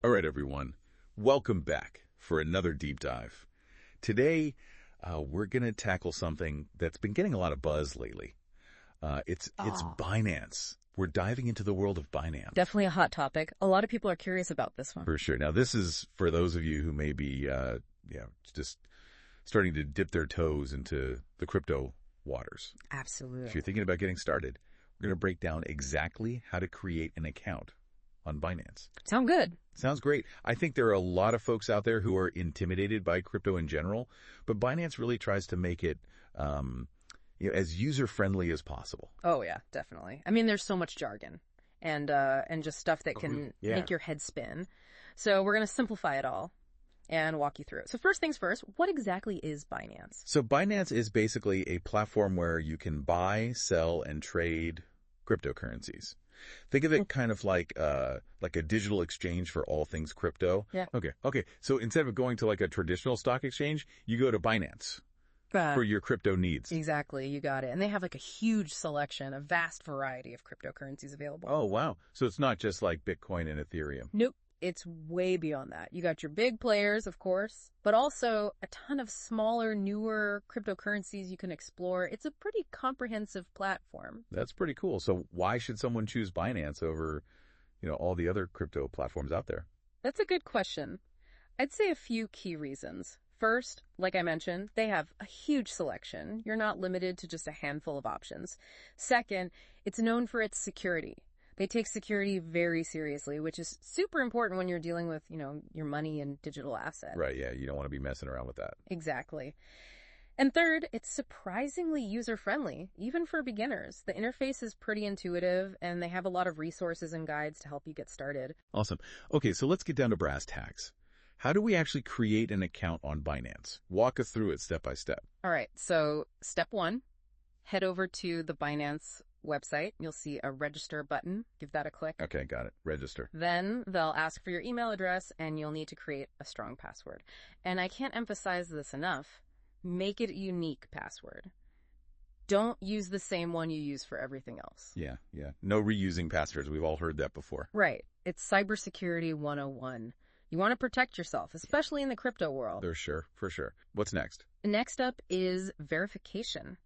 All right, everyone. Welcome back for another deep dive. Today, we're going to tackle something that's been getting a lot of buzz lately. It's Oh, Binance. We're diving into the world of Binance. definitely a hot topic. A lot of people are curious about this one. For sure. Now, this is for those of you who may be, just starting to dip their toes into the crypto waters. If Absolutely. you're thinking about getting started, we're going to break down exactly how to create an account on Binance. Sound good. Sounds great. I think there are a lot of folks out there who are intimidated by crypto in general, but Binance really tries to make it as user-friendly as possible. Oh yeah, definitely. I mean, there's so much jargon and just stuff that can make your head spin. So we're going to simplify it all and walk you through it. So first things first, what exactly is Binance? So Binance is basically a platform where you can buy, sell, and trade cryptocurrencies. Think of it kind of like a digital exchange for all things crypto. Yeah. Okay. So instead of going to like a traditional stock exchange, you go to Binance for your crypto needs. Exactly, you got it. And they have like a huge selection, a vast variety of cryptocurrencies available. Oh, wow. So it's not just like Bitcoin and Ethereum. Nope. It's way beyond that. You got your big players, of course, but also a ton of smaller, newer cryptocurrencies you can explore. It's a pretty comprehensive platform. That's pretty cool. So why should someone choose Binance over, all the other crypto platforms out there? That's a good question. I'd say a few key reasons. First, like I mentioned, they have a huge selection. You're not limited to just a handful of options. Second, it's known for its security. They take security very seriously, which is super important when you're dealing with, your money and digital assets. Right, yeah, you don't want to be messing around with that. Exactly. And third, it's surprisingly user-friendly, even for beginners. The interface is pretty intuitive, and they have a lot of resources and guides to help you get started. Awesome. Okay, so let's get down to brass tacks. How do we actually create an account on Binance? Walk us through it step by step. All right, so step one, head over to the Binance website. You'll see a register button. Give that a click. Okay, got it. Register. Then they'll ask for your email address, and you'll need to create a strong password. And I can't emphasize this enough. Make it a unique password. Don't use the same one you use for everything else. Yeah. No reusing passwords. We've all heard that before. Right. It's cybersecurity 101. You want to protect yourself, especially in the crypto world. For sure. What's next? Next up is verification.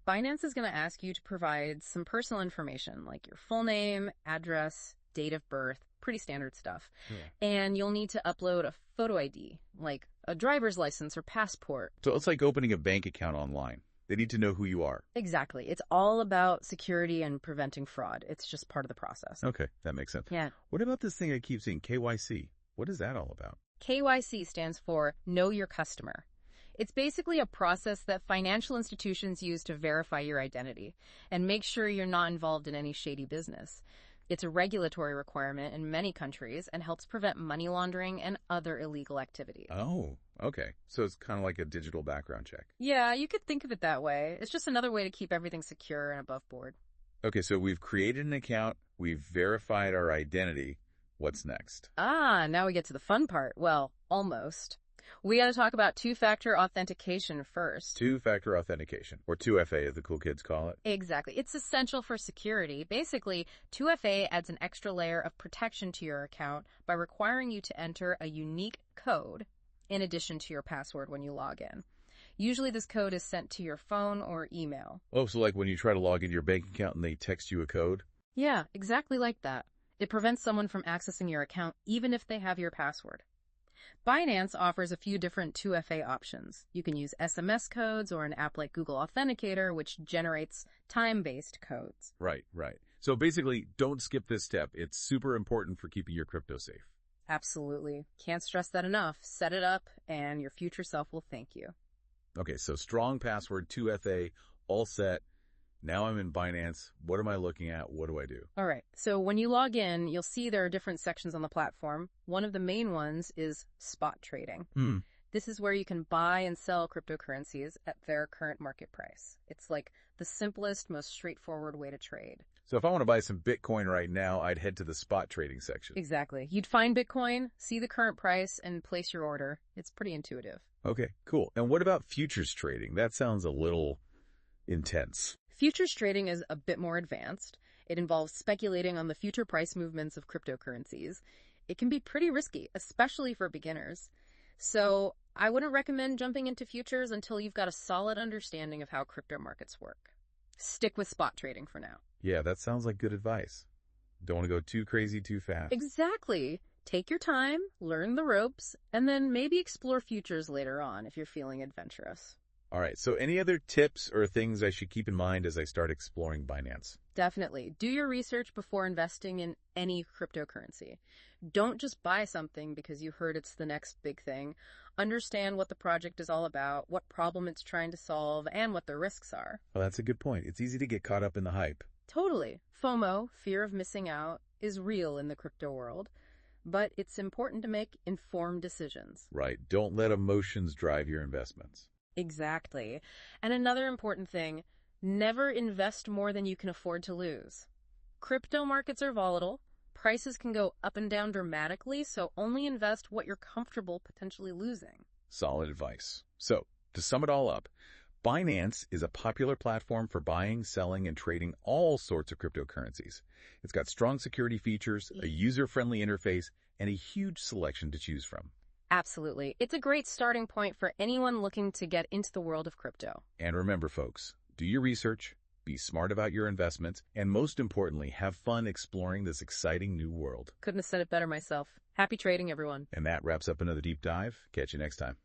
Binance is going to ask you to provide some personal information like your full name, address, date of birth, pretty standard stuff. Yeah. And you'll need to upload a photo ID, like a driver's license or passport. So it's like opening a bank account online. They need to know who you are. Exactly. It's all about security and preventing fraud. It's just part of the process. Okay, that makes sense. Yeah. What about this thing I keep seeing, KYC? What is that all about? KYC stands for Know Your Customer. It's basically a process that financial institutions use to verify your identity and make sure you're not involved in any shady business. It's a regulatory requirement in many countries and helps prevent money laundering and other illegal activity. Oh, okay. So it's kind of like a digital background check. Yeah, you could think of it that way. It's just another way to keep everything secure and above board. Okay, so we've created an account. We've verified our identity. What's next? Now we get to the fun part. Well, almost. We got to talk about two-factor authentication first. Two-factor authentication, or 2FA as the cool kids call it. Exactly. It's essential for security. Basically, 2FA adds an extra layer of protection to your account by requiring you to enter a unique code in addition to your password when you log in. Usually this code is sent to your phone or email. Oh, so like when you try to log into your bank account and they text you a code? Yeah, exactly like that. It prevents someone from accessing your account even if they have your password. Binance offers a few different 2FA options. You can use SMS codes or an app like Google Authenticator, which generates time-based codes. Right. So basically, don't skip this step. It's super important for keeping your crypto safe. Absolutely. Can't stress that enough. Set it up, and your future self will thank you. Okay, so strong password, 2FA, all set. Now I'm in Binance. What am I looking at? What do I do? All right. So when you log in, you'll see there are different sections on the platform. One of the main ones is spot trading. This is where you can buy and sell cryptocurrencies at their current market price. It's like the simplest, most straightforward way to trade. So if I want to buy some Bitcoin right now, I'd head to the spot trading section. Exactly. You'd find Bitcoin, see the current price, and place your order. It's pretty intuitive. Okay, cool. And what about futures trading? That sounds a little intense. Futures trading is a bit more advanced. It involves speculating on the future price movements of cryptocurrencies. It can be pretty risky, especially for beginners. So I wouldn't recommend jumping into futures until you've got a solid understanding of how crypto markets work. Stick with spot trading for now. Yeah, that sounds like good advice. Don't want to go too crazy too fast. Exactly. Take your time, learn the ropes, and then maybe explore futures later on if you're feeling adventurous. All right, so any other tips or things I should keep in mind as I start exploring Binance? Definitely. Do your research before investing in any cryptocurrency. Don't just buy something because you heard it's the next big thing. Understand what the project is all about, what problem it's trying to solve, and what the risks are. Well, that's a good point. It's easy to get caught up in the hype. Totally. FOMO, fear of missing out, is real in the crypto world, but it's important to make informed decisions. Right. Don't let emotions drive your investments. Exactly. And another important thing, never invest more than you can afford to lose. Crypto markets are volatile. Prices can go up and down dramatically, so only invest what you're comfortable potentially losing. Solid advice. So, to sum it all up, Binance is a popular platform for buying, selling, and trading all sorts of cryptocurrencies. It's got strong security features, a user-friendly interface, and a huge selection to choose from. Absolutely. It's a great starting point for anyone looking to get into the world of crypto. And remember, folks, do your research, be smart about your investments, and most importantly, have fun exploring this exciting new world. Couldn't have said it better myself. Happy trading, everyone. And that wraps up another deep dive. Catch you next time.